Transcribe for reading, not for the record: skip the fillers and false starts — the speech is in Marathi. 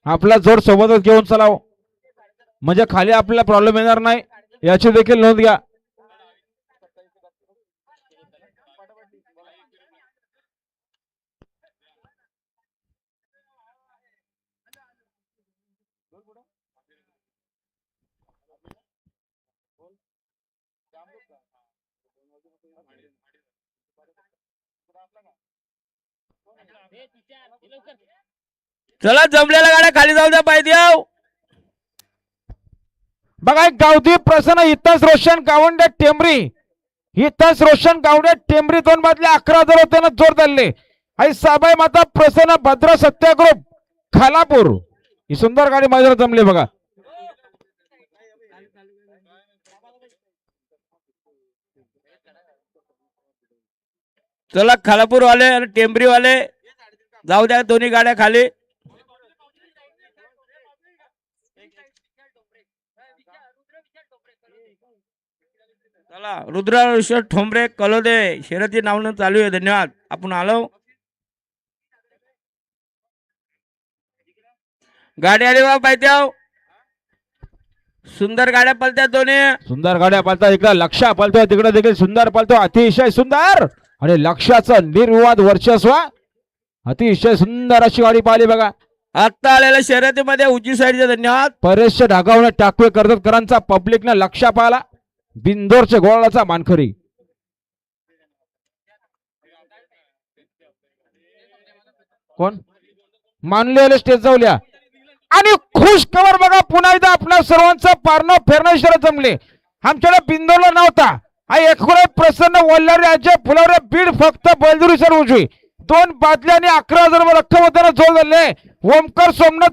आपला जोड सोबतच घेऊन चलाव, म्हणजे खाली आपल्याला प्रॉब्लेम येणार नाही, याची देखील नोंद घ्या. चला जमलेल्या गाड्या खाली जाऊ द्या पाहिजे. बघा गावदी प्रसन्न इथंच रोशन गावंडे टेंबरी, इथंच रोशन गावंडे टेंबरी 2 बादले 11,000 होते जोर धरले. आई साबाई माता प्रसन्न भद्र सत्याग्रुप खालापूर, ही सुंदर गाडी माझ्यावर जमली बघा. चला खालापूर वाले आणि टेंबरी वाले जाऊ द्या दोन्ही गाड्या खाली. चला रुद्र ठोंबरे कलोदे शर्यती नावनं चालू आहे. धन्यवाद आपण आलो. गाडी आली बा पाहिजे. सुंदर गाड्या पलत्या दोन्ही, सुंदर गाड्या पळतात. इकडे लक्ष पळतोय, तिकडे देखील सुंदर पळतो, अतिशय सुंदर आणि लक्षाचं निर्विवाद वर्चस्व, अतिशय सुंदर अशी गाडी पाहिली बघा. आता आलेल्या शर्यतीमध्ये उजवी साईडचे धन्यवाद. परेश ढागावणे टाकवे कर्जतकरांचा पब्लिकने लक्ष पाहिला, बिंदोरच्या गोळाचा मानखरी. कोण मानलेले स्टेज जाऊल्या आणि खुश खबर बघा, पुन्हा एकदा आपल्या सर्वांचं पारणं फेरणं जमले. आमच्याकडे बिंदोरला नव्हता. आई एकुणे प्रसन्न वल्लारी अजय फुलावरे बीड फक्त बैलदुरी सर उजवी 2 बादल्या आणि 11,000 रक्कम होताना जोड झाले. ओमकार सोमनाथ